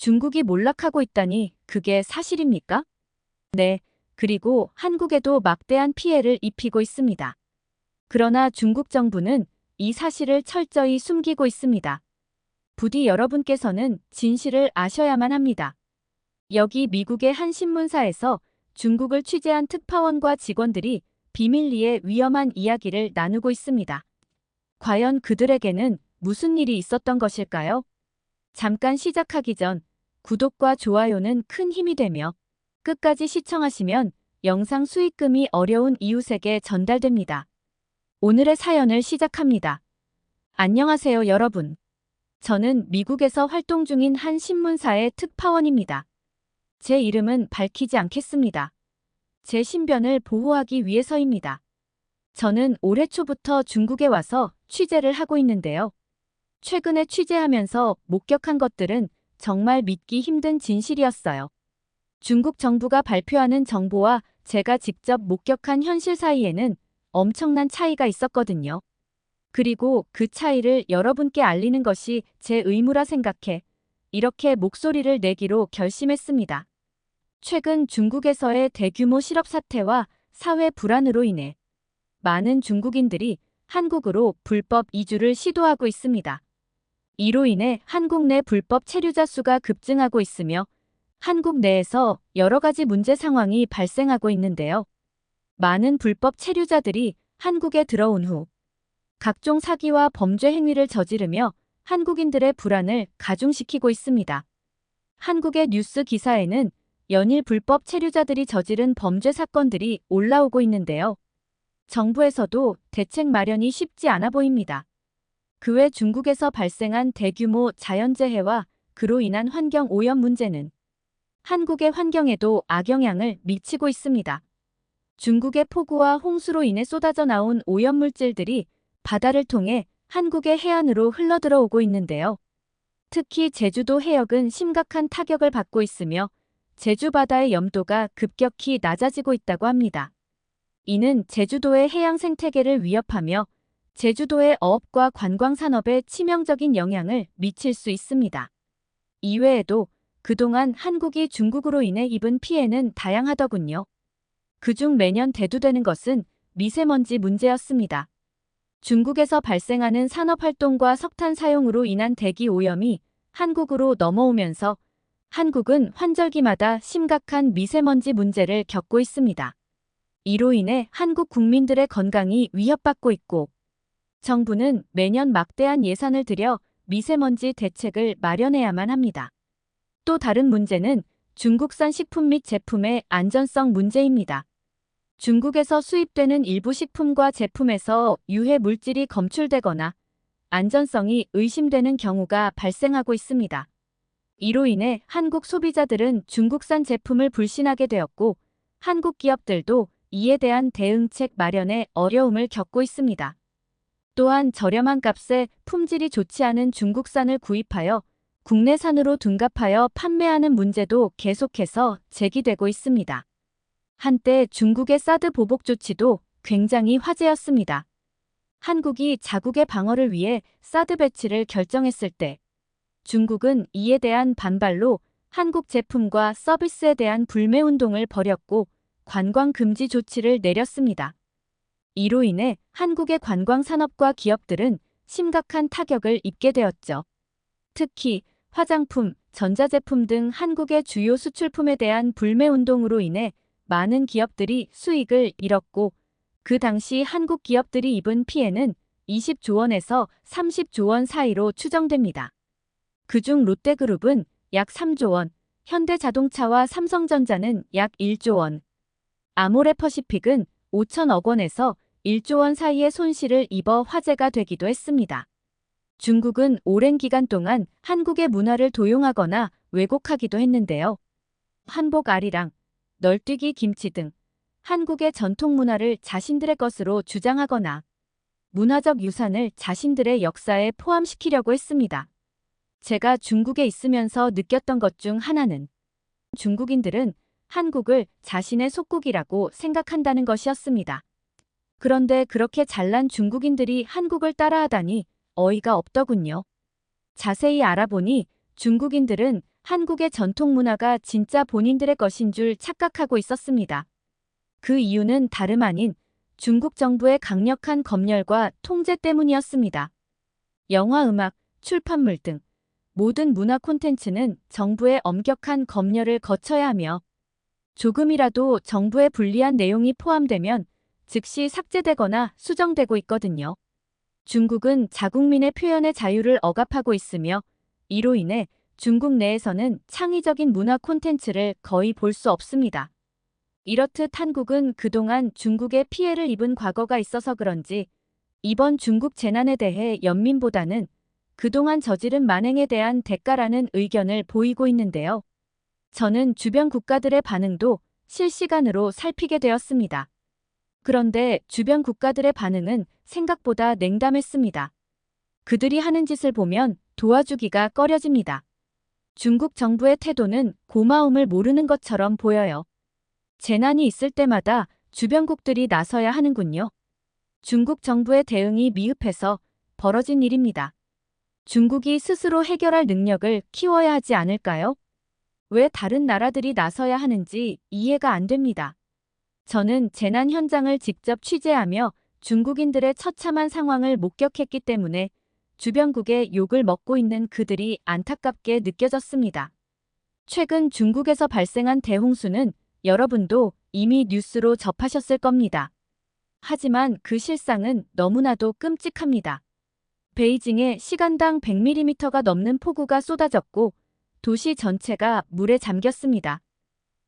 중국이 몰락하고 있다니 그게 사실입니까? 네, 그리고 한국에도 막대한 피해를 입히고 있습니다. 그러나 중국 정부는 이 사실을 철저히 숨기고 있습니다. 부디 여러분께서는 진실을 아셔야만 합니다. 여기 미국의 한 신문사에서 중국을 취재한 특파원과 직원들이 비밀리에 위험한 이야기를 나누고 있습니다. 과연 그들에게는 무슨 일이 있었던 것일까요? 잠깐 시작하기 전 구독과 좋아요는 큰 힘이 되며 끝까지 시청하시면 영상 수익금이 어려운 이웃에게 전달됩니다. 오늘의 사연을 시작합니다. 안녕하세요, 여러분. 저는 미국에서 활동 중인 한 신문사의 특파원입니다. 제 이름은 밝히지 않겠습니다. 제 신변을 보호하기 위해서입니다. 저는 올해 초부터 중국에 와서 취재를 하고 있는데요. 최근에 취재하면서 목격한 것들은 정말 믿기 힘든 진실이었어요. 중국 정부가 발표하는 정보와 제가 직접 목격한 현실 사이에는 엄청난 차이가 있었거든요. 그리고 그 차이를 여러분께 알리는 것이 제 의무라 생각해 이렇게 목소리를 내기로 결심했습니다. 최근 중국에서의 대규모 실업 사태와 사회 불안으로 인해 많은 중국인들이 한국으로 불법 이주를 시도하고 있습니다. 이로 인해 한국 내 불법 체류자 수가 급증하고 있으며 한국 내에서 여러 가지 문제 상황이 발생하고 있는데요. 많은 불법 체류자들이 한국에 들어온 후 각종 사기와 범죄 행위를 저지르며 한국인들의 불안을 가중시키고 있습니다. 한국의 뉴스 기사에는 연일 불법 체류자들이 저지른 범죄 사건들이 올라오고 있는데요. 정부에서도 대책 마련이 쉽지 않아 보입니다. 그 외 중국에서 발생한 대규모 자연재해와 그로 인한 환경 오염 문제는 한국의 환경에도 악영향을 미치고 있습니다. 중국의 폭우와 홍수로 인해 쏟아져 나온 오염물질들이 바다를 통해 한국의 해안으로 흘러들어오고 있는데요. 특히 제주도 해역은 심각한 타격을 받고 있으며 제주 바다의 염도가 급격히 낮아지고 있다고 합니다. 이는 제주도의 해양 생태계를 위협하며 제주도의 어업과 관광 산업에 치명적인 영향을 미칠 수 있습니다. 이외에도 그동안 한국이 중국으로 인해 입은 피해는 다양하더군요. 그중 매년 대두되는 것은 미세먼지 문제였습니다. 중국에서 발생하는 산업활동과 석탄 사용으로 인한 대기 오염이 한국으로 넘어오면서 한국은 환절기마다 심각한 미세먼지 문제를 겪고 있습니다. 이로 인해 한국 국민들의 건강이 위협받고 있고 정부는 매년 막대한 예산을 들여 미세먼지 대책을 마련해야만 합니다. 또 다른 문제는 중국산 식품 및 제품의 안전성 문제입니다. 중국에서 수입되는 일부 식품과 제품에서 유해 물질이 검출되거나 안전성이 의심되는 경우가 발생하고 있습니다. 이로 인해 한국 소비자들은 중국산 제품을 불신하게 되었고 한국 기업들도 이에 대한 대응책 마련에 어려움을 겪고 있습니다. 또한 저렴한 값에 품질이 좋지 않은 중국산을 구입하여 국내산으로 둔갑하여 판매하는 문제도 계속해서 제기되고 있습니다. 한때 중국의 사드 보복 조치도 굉장히 화제였습니다. 한국이 자국의 방어를 위해 사드 배치를 결정했을 때 중국은 이에 대한 반발로 한국 제품과 서비스에 대한 불매운동을 벌였고 관광 금지 조치를 내렸습니다. 이로 인해 한국의 관광 산업과 기업들은 심각한 타격을 입게 되었죠. 특히 화장품, 전자제품 등 한국의 주요 수출품에 대한 불매운동으로 인해 많은 기업들이 수익을 잃었고 그 당시 한국 기업들이 입은 피해는 20조 원에서 30조 원 사이로 추정됩니다. 그중 롯데그룹은 약 3조 원, 현대자동차와 삼성전자는 약 1조 원, 아모레퍼시픽은 5천억 원에서 1조 원 사이의 손실을 입어 화제가 되기도 했습니다. 중국은 오랜 기간 동안 한국의 문화를 도용하거나 왜곡하기도 했는데요. 한복 아리랑, 널뛰기 김치 등 한국의 전통 문화를 자신들의 것으로 주장하거나 문화적 유산을 자신들의 역사에 포함시키려고 했습니다. 제가 중국에 있으면서 느꼈던 것 중 하나는 중국인들은 한국을 자신의 속국이라고 생각한다는 것이었습니다. 그런데 그렇게 잘난 중국인들이 한국을 따라하다니 어이가 없더군요. 자세히 알아보니 중국인들은 한국의 전통 문화가 진짜 본인들의 것인 줄 착각하고 있었습니다. 그 이유는 다름 아닌 중국 정부의 강력한 검열과 통제 때문이었습니다. 영화, 음악, 출판물 등 모든 문화 콘텐츠는 정부의 엄격한 검열을 거쳐야 하며 조금이라도 정부에 불리한 내용이 포함되면 즉시 삭제되거나 수정되고 있거든요. 중국은 자국민의 표현의 자유를 억압하고 있으며 이로 인해 중국 내에서는 창의적인 문화 콘텐츠를 거의 볼 수 없습니다. 이렇듯 한국은 그동안 중국에 피해를 입은 과거가 있어서 그런지 이번 중국 재난에 대해 연민보다는 그동안 저지른 만행에 대한 대가라는 의견을 보이고 있는데요. 저는 주변 국가들의 반응도 실시간으로 살피게 되었습니다. 그런데 주변 국가들의 반응은 생각보다 냉담했습니다. 그들이 하는 짓을 보면 도와주기가 꺼려집니다. 중국 정부의 태도는 고마움을 모르는 것처럼 보여요. 재난이 있을 때마다 주변국들이 나서야 하는군요. 중국 정부의 대응이 미흡해서 벌어진 일입니다. 중국이 스스로 해결할 능력을 키워야 하지 않을까요? 왜 다른 나라들이 나서야 하는지 이해가 안 됩니다. 저는 재난 현장을 직접 취재하며 중국인들의 처참한 상황을 목격했기 때문에 주변국의 욕을 먹고 있는 그들이 안타깝게 느껴졌습니다. 최근 중국에서 발생한 대홍수는 여러분도 이미 뉴스로 접하셨을 겁니다. 하지만 그 실상은 너무나도 끔찍합니다. 베이징에 시간당 100mm가 넘는 폭우가 쏟아졌고 도시 전체가 물에 잠겼습니다.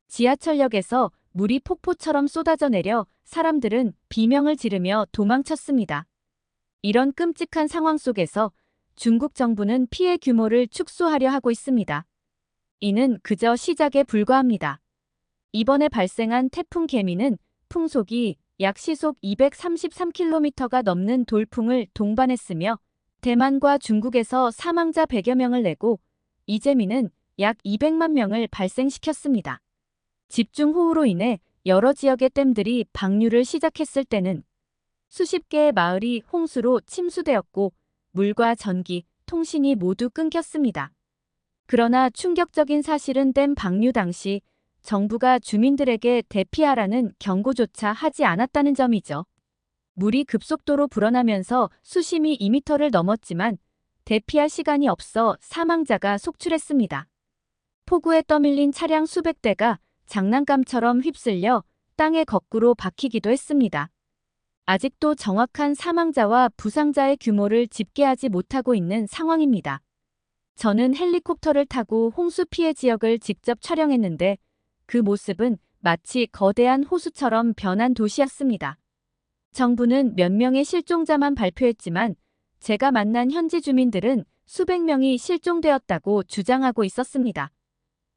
지하철역에서 물이 폭포처럼 쏟아져 내려 사람들은 비명을 지르며 도망쳤습니다. 이런 끔찍한 상황 속에서 중국 정부는 피해 규모를 축소하려 하고 있습니다. 이는 그저 시작에 불과합니다. 이번에 발생한 태풍 개미는 풍속이 약 시속 233km가 넘는 돌풍을 동반했으며 대만과 중국에서 사망자 100여 명을 내고 이재민은 약 200만 명을 발생시켰습니다. 집중호우로 인해 여러 지역의 댐들이 방류를 시작했을 때는 수십 개의 마을이 홍수로 침수되었고 물과 전기, 통신이 모두 끊겼습니다. 그러나 충격적인 사실은 댐 방류 당시 정부가 주민들에게 대피하라는 경고조차 하지 않았다는 점이죠. 물이 급속도로 불어나면서 수심이 2m를 넘었지만 대피할 시간이 없어 사망자가 속출했습니다. 폭우에 떠밀린 차량 수백 대가 장난감처럼 휩쓸려 땅에 거꾸로 박히기도 했습니다. 아직도 정확한 사망자와 부상자의 규모를 집계하지 못하고 있는 상황입니다. 저는 헬리콥터를 타고 홍수 피해 지역을 직접 촬영했는데 그 모습은 마치 거대한 호수처럼 변한 도시였습니다. 정부는 몇 명의 실종자만 발표했지만 제가 만난 현지 주민들은 수백 명이 실종되었다고 주장하고 있었습니다.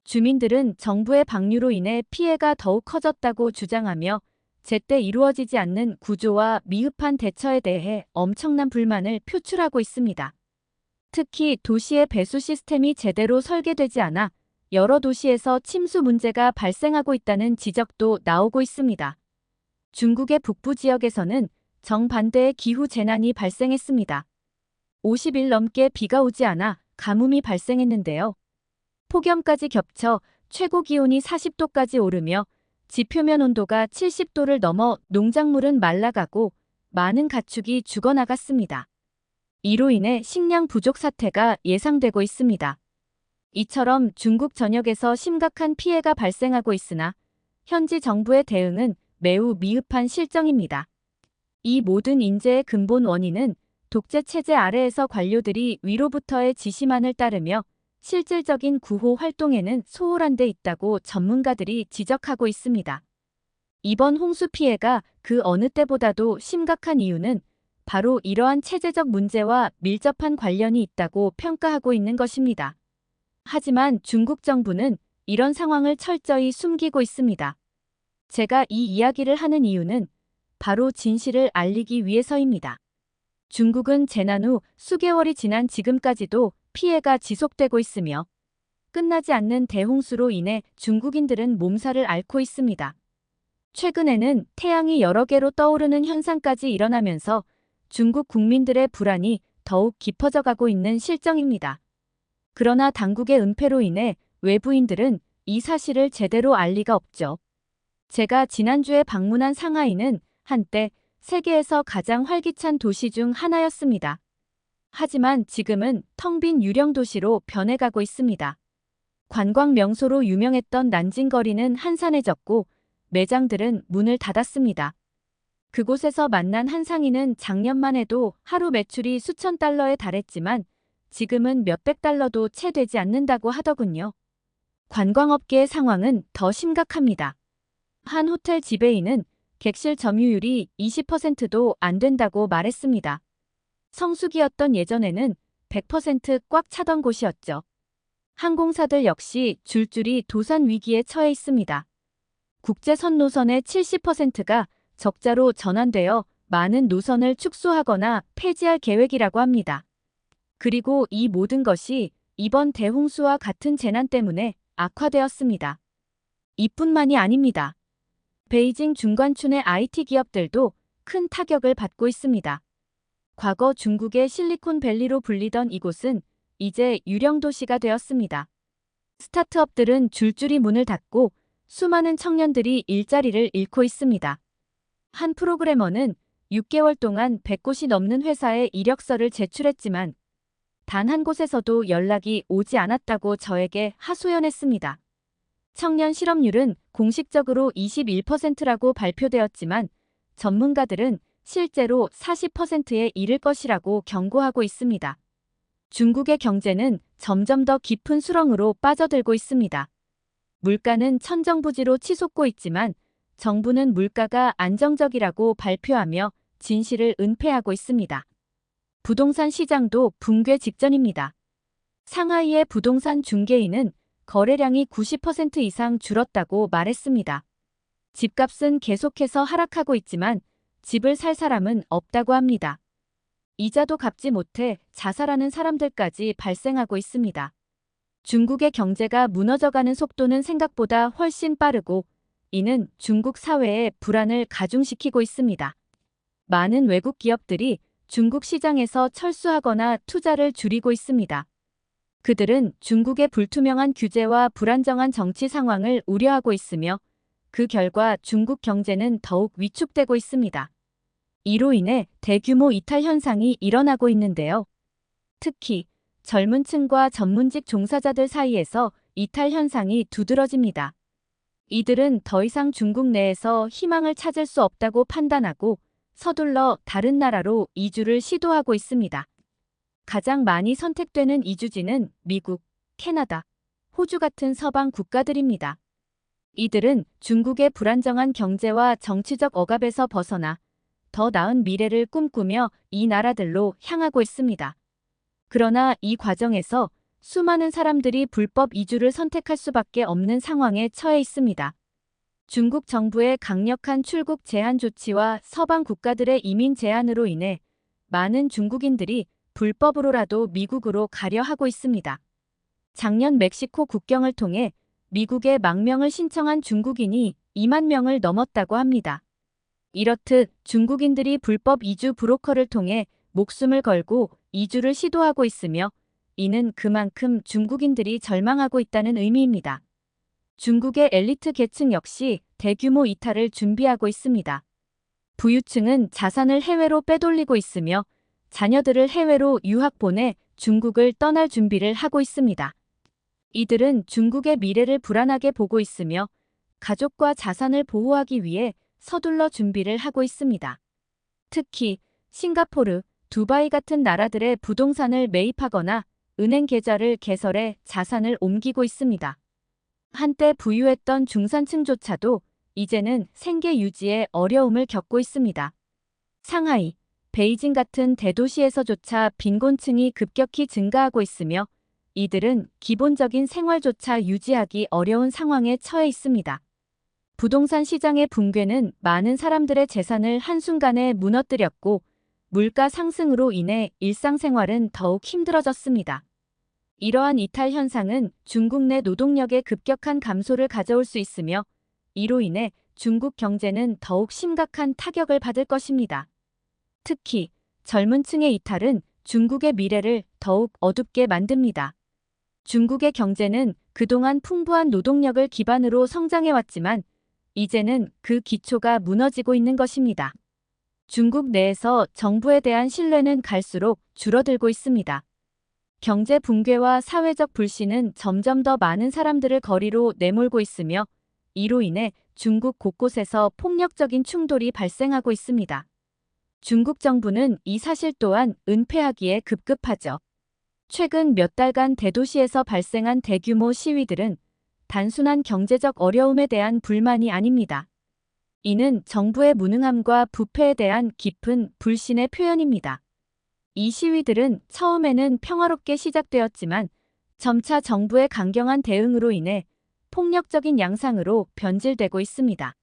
주민들은 정부의 방류로 인해 피해가 더욱 커졌다고 주장하며 제때 이루어지지 않는 구조와 미흡한 대처에 대해 엄청난 불만을 표출하고 있습니다. 특히 도시의 배수 시스템이 제대로 설계되지 않아 여러 도시에서 침수 문제가 발생하고 있다는 지적도 나오고 있습니다. 중국의 북부 지역에서는 정반대의 기후 재난이 발생했습니다. 50일 넘게 비가 오지 않아 가뭄이 발생했는데요. 폭염까지 겹쳐 최고 기온이 40도까지 오르며 지표면 온도가 70도를 넘어 농작물은 말라가고 많은 가축이 죽어나갔습니다. 이로 인해 식량 부족 사태가 예상되고 있습니다. 이처럼 중국 전역에서 심각한 피해가 발생하고 있으나 현지 정부의 대응은 매우 미흡한 실정입니다. 이 모든 인재의 근본 원인은 독재 체제 아래에서 관료들이 위로부터의 지시만을 따르며 실질적인 구호 활동에는 소홀한 데 있다고 전문가들이 지적하고 있습니다. 이번 홍수 피해가 그 어느 때보다도 심각한 이유는 바로 이러한 체제적 문제와 밀접한 관련이 있다고 평가하고 있는 것입니다. 하지만 중국 정부는 이런 상황을 철저히 숨기고 있습니다. 제가 이 이야기를 하는 이유는 바로 진실을 알리기 위해서입니다. 중국은 재난 후 수개월이 지난 지금까지도 피해가 지속되고 있으며 끝나지 않는 대홍수로 인해 중국인들은 몸살을 앓고 있습니다. 최근에는 태양이 여러 개로 떠오르는 현상까지 일어나면서 중국 국민들의 불안이 더욱 깊어져 가고 있는 실정입니다. 그러나 당국의 은폐로 인해 외부인들은 이 사실을 제대로 알 리가 없죠. 제가 지난주에 방문한 상하이는 한때 세계에서 가장 활기찬 도시 중 하나였습니다. 하지만 지금은 텅 빈 유령 도시로 변해가고 있습니다. 관광 명소로 유명했던 난징거리는 한산해졌고 매장들은 문을 닫았습니다. 그곳에서 만난 한 상인은 작년만 해도 하루 매출이 수천 달러에 달했지만 지금은 몇백 달러도 채 되지 않는다고 하더군요. 관광업계의 상황은 더 심각합니다. 한 호텔 지배인은 객실 점유율이 20%도 안 된다고 말했습니다. 성수기였던 예전에는 100% 꽉 차던 곳이었죠. 항공사들 역시 줄줄이 도산 위기에 처해 있습니다. 국제선 노선의 70%가 적자로 전환되어 많은 노선을 축소하거나 폐지할 계획이라고 합니다. 그리고 이 모든 것이 이번 대홍수와 같은 재난 때문에 악화되었습니다. 이뿐만이 아닙니다. 베이징 중관촌의 IT 기업들도 큰 타격을 받고 있습니다. 과거 중국의 실리콘밸리로 불리던 이곳은 이제 유령 도시가 되었습니다. 스타트업들은 줄줄이 문을 닫고 수많은 청년들이 일자리를 잃고 있습니다. 한 프로그래머는 6개월 동안 100곳이 넘는 회사에 이력서를 제출했지만 단 한 곳에서도 연락이 오지 않았다고 저에게 하소연했습니다. 청년 실업률은 공식적으로 21%라고 발표되었지만 전문가들은 실제로 40%에 이를 것이라고 경고하고 있습니다. 중국의 경제는 점점 더 깊은 수렁으로 빠져들고 있습니다. 물가는 천정부지로 치솟고 있지만 정부는 물가가 안정적이라고 발표하며 진실을 은폐하고 있습니다. 부동산 시장도 붕괴 직전입니다. 상하이의 부동산 중개인은 거래량이 90% 이상 줄었다고 말했습니다. 집값은 계속해서 하락하고 있지만 집을 살 사람은 없다고 합니다. 이자도 갚지 못해 자살하는 사람들까지 발생하고 있습니다. 중국의 경제가 무너져가는 속도는 생각보다 훨씬 빠르고 이는 중국 사회의 불안을 가중시키고 있습니다. 많은 외국 기업들이 중국 시장에서 철수하거나 투자를 줄이고 있습니다. 그들은 중국의 불투명한 규제와 불안정한 정치 상황을 우려하고 있으며 그 결과 중국 경제는 더욱 위축되고 있습니다. 이로 인해 대규모 이탈 현상이 일어나고 있는데요. 특히 젊은 층과 전문직 종사자들 사이에서 이탈 현상이 두드러집니다. 이들은 더 이상 중국 내에서 희망을 찾을 수 없다고 판단하고 서둘러 다른 나라로 이주를 시도하고 있습니다. 가장 많이 선택되는 이주지는 미국, 캐나다, 호주 같은 서방 국가들입니다. 이들은 중국의 불안정한 경제와 정치적 억압에서 벗어나 더 나은 미래를 꿈꾸며 이 나라들로 향하고 있습니다. 그러나 이 과정에서 수많은 사람들이 불법 이주를 선택할 수밖에 없는 상황에 처해 있습니다. 중국 정부의 강력한 출국 제한 조치와 서방 국가들의 이민 제한으로 인해 많은 중국인들이 불법으로라도 미국으로 가려 하고 있습니다. 작년 멕시코 국경을 통해 미국에 망명을 신청한 중국인이 2만 명을 넘었다고 합니다. 이렇듯 중국인들이 불법 이주 브로커를 통해 목숨을 걸고 이주를 시도하고 있으며 이는 그만큼 중국인들이 절망하고 있다는 의미입니다. 중국의 엘리트 계층 역시 대규모 이탈을 준비하고 있습니다. 부유층은 자산을 해외로 빼돌리고 있으며 자녀들을 해외로 유학 보내 중국을 떠날 준비를 하고 있습니다. 이들은 중국의 미래를 불안하게 보고 있으며 가족과 자산을 보호하기 위해 서둘러 준비를 하고 있습니다. 특히 싱가포르, 두바이 같은 나라들의 부동산을 매입하거나 은행 계좌를 개설해 자산을 옮기고 있습니다. 한때 부유했던 중산층조차도 이제는 생계 유지에 어려움을 겪고 있습니다. 상하이, 베이징 같은 대도시에서조차 빈곤층이 급격히 증가하고 있으며 이들은 기본적인 생활조차 유지하기 어려운 상황에 처해 있습니다. 부동산 시장의 붕괴는 많은 사람들의 재산을 한순간에 무너뜨렸고 물가 상승으로 인해 일상생활은 더욱 힘들어졌습니다. 이러한 이탈 현상은 중국 내 노동력의 급격한 감소를 가져올 수 있으며 이로 인해 중국 경제는 더욱 심각한 타격을 받을 것입니다. 특히 젊은 층의 이탈은 중국의 미래를 더욱 어둡게 만듭니다. 중국의 경제는 그동안 풍부한 노동력을 기반으로 성장해왔지만 이제는 그 기초가 무너지고 있는 것입니다. 중국 내에서 정부에 대한 신뢰는 갈수록 줄어들고 있습니다. 경제 붕괴와 사회적 불신은 점점 더 많은 사람들을 거리로 내몰고 있으며 이로 인해 중국 곳곳에서 폭력적인 충돌이 발생하고 있습니다. 중국 정부는 이 사실 또한 은폐하기에 급급하죠. 최근 몇 달간 대도시에서 발생한 대규모 시위들은 단순한 경제적 어려움에 대한 불만이 아닙니다. 이는 정부의 무능함과 부패에 대한 깊은 불신의 표현입니다. 이 시위들은 처음에는 평화롭게 시작되었지만 점차 정부의 강경한 대응으로 인해 폭력적인 양상으로 변질되고 있습니다.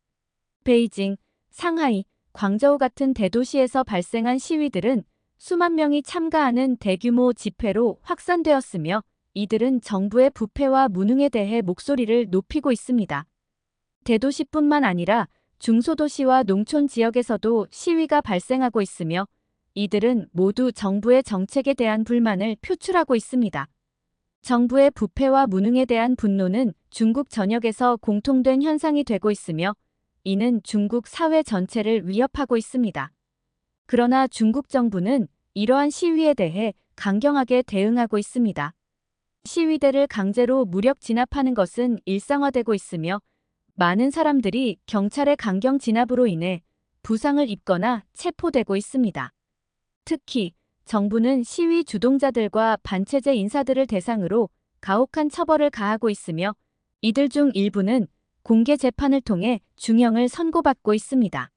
베이징, 상하이, 광저우 같은 대도시에서 발생한 시위들은 수만 명이 참가하는 대규모 집회로 확산되었으며 이들은 정부의 부패와 무능에 대해 목소리를 높이고 있습니다. 대도시뿐만 아니라 중소도시와 농촌 지역에서도 시위가 발생하고 있으며 이들은 모두 정부의 정책에 대한 불만을 표출하고 있습니다. 정부의 부패와 무능에 대한 분노는 중국 전역에서 공통된 현상이 되고 있으며 이는 중국 사회 전체를 위협하고 있습니다. 그러나 중국 정부는 이러한 시위에 대해 강경하게 대응하고 있습니다. 시위대를 강제로 무력 진압하는 것은 일상화되고 있으며 많은 사람들이 경찰의 강경 진압으로 인해 부상을 입거나 체포되고 있습니다. 특히 정부는 시위 주동자들과 반체제 인사들을 대상으로 가혹한 처벌을 가하고 있으며 이들 중 일부는 공개 재판을 통해 중형을 선고받고 있습니다.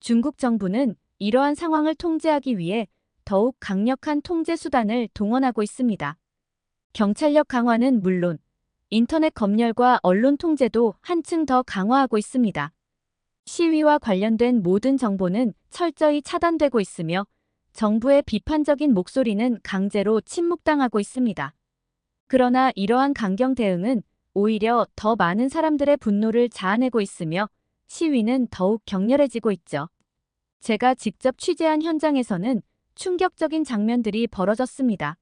중국 정부는 이러한 상황을 통제하기 위해 더욱 강력한 통제 수단을 동원하고 있습니다. 경찰력 강화는 물론 인터넷 검열과 언론 통제도 한층 더 강화하고 있습니다. 시위와 관련된 모든 정보는 철저히 차단되고 있으며 정부의 비판적인 목소리는 강제로 침묵당하고 있습니다. 그러나 이러한 강경 대응은 오히려 더 많은 사람들의 분노를 자아내고 있으며 시위는 더욱 격렬해지고 있죠. 제가 직접 취재한 현장에서는 충격적인 장면들이 벌어졌습니다.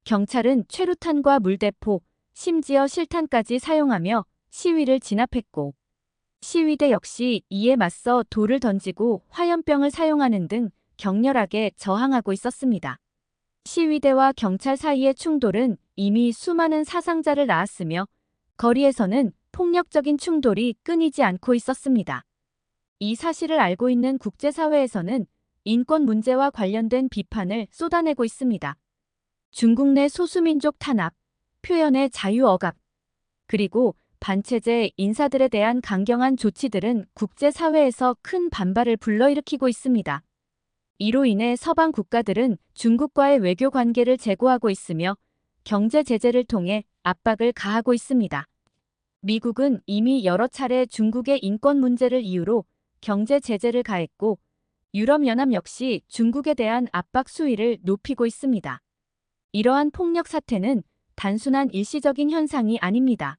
경찰은 최루탄과 물대포, 심지어 실탄까지 사용하며 시위를 진압했고 시위대 역시 이에 맞서 돌을 던지고 화염병을 사용하는 등 격렬하게 저항하고 있었습니다. 시위대와 경찰 사이의 충돌은 이미 수많은 사상자를 낳았으며 거리에서는 폭력적인 충돌이 끊이지 않고 있었습니다. 이 사실을 알고 있는 국제사회에서는 인권 문제와 관련된 비판을 쏟아내고 있습니다. 중국 내 소수민족 탄압, 표현의 자유 억압, 그리고 반체제 인사들에 대한 강경한 조치들은 국제사회에서 큰 반발을 불러일으키고 있습니다. 이로 인해 서방 국가들은 중국과의 외교 관계를 재고하고 있으며 경제 제재를 통해 압박을 가하고 있습니다. 미국은 이미 여러 차례 중국의 인권 문제를 이유로 경제 제재를 가했고 유럽연합 역시 중국에 대한 압박 수위를 높이고 있습니다. 이러한 폭력 사태는 단순한 일시적인 현상이 아닙니다.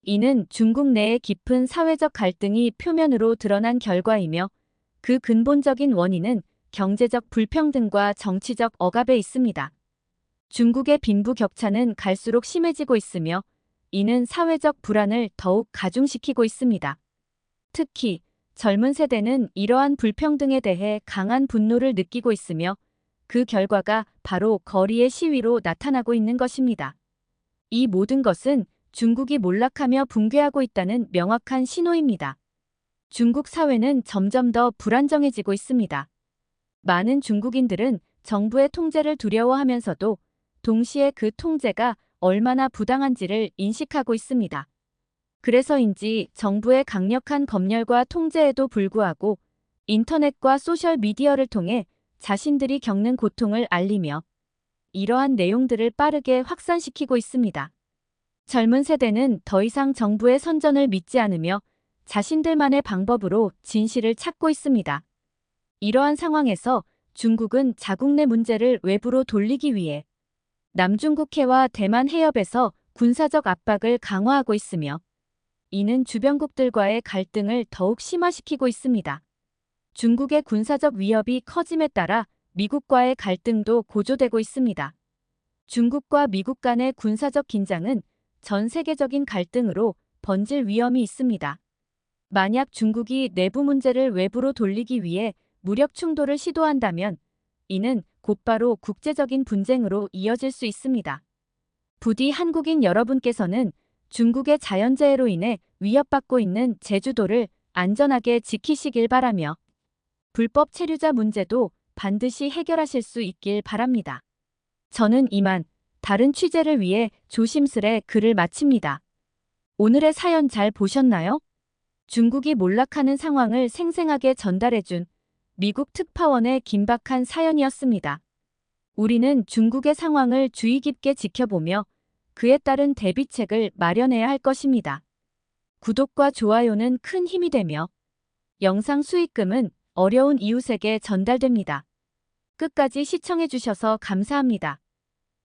이는 중국 내의 깊은 사회적 갈등이 표면으로 드러난 결과이며 그 근본적인 원인은 경제적 불평등과 정치적 억압에 있습니다. 중국의 빈부격차는 갈수록 심해지고 있으며 이는 사회적 불안을 더욱 가중시키고 있습니다. 특히 젊은 세대는 이러한 불평등에 대해 강한 분노를 느끼고 있으며 그 결과가 바로 거리의 시위로 나타나고 있는 것입니다. 이 모든 것은 중국이 몰락하며 붕괴하고 있다는 명확한 신호입니다. 중국 사회는 점점 더 불안정해지고 있습니다. 많은 중국인들은 정부의 통제를 두려워하면서도 동시에 그 통제가 얼마나 부당한지를 인식하고 있습니다. 그래서인지 정부의 강력한 검열과 통제에도 불구하고 인터넷과 소셜미디어를 통해 자신들이 겪는 고통을 알리며 이러한 내용들을 빠르게 확산시키고 있습니다. 젊은 세대는 더 이상 정부의 선전을 믿지 않으며 자신들만의 방법으로 진실을 찾고 있습니다. 이러한 상황에서 중국은 자국 내 문제를 외부로 돌리기 위해 남중국해와 대만 해협에서 군사적 압박을 강화하고 있으며 이는 주변국들과의 갈등을 더욱 심화시키고 있습니다. 중국의 군사적 위협이 커짐에 따라 미국과의 갈등도 고조되고 있습니다. 중국과 미국 간의 군사적 긴장은 전 세계적인 갈등으로 번질 위험이 있습니다. 만약 중국이 내부 문제를 외부로 돌리기 위해 무력 충돌을 시도한다면 이는 곧바로 국제적인 분쟁으로 이어질 수 있습니다. 부디 한국인 여러분께서는 중국의 자연재해로 인해 위협받고 있는 제주도를 안전하게 지키시길 바라며 불법 체류자 문제도 반드시 해결하실 수 있길 바랍니다. 저는 이만 다른 취재를 위해 조심스레 글을 마칩니다. 오늘의 사연 잘 보셨나요? 중국이 몰락하는 상황을 생생하게 전달해준 미국 특파원의 긴박한 사연이었습니다. 우리는 중국의 상황을 주의 깊게 지켜보며 그에 따른 대비책을 마련해야 할 것입니다. 구독과 좋아요는 큰 힘이 되며 영상 수익금은 어려운 이웃에게 전달됩니다. 끝까지 시청해주셔서 감사합니다.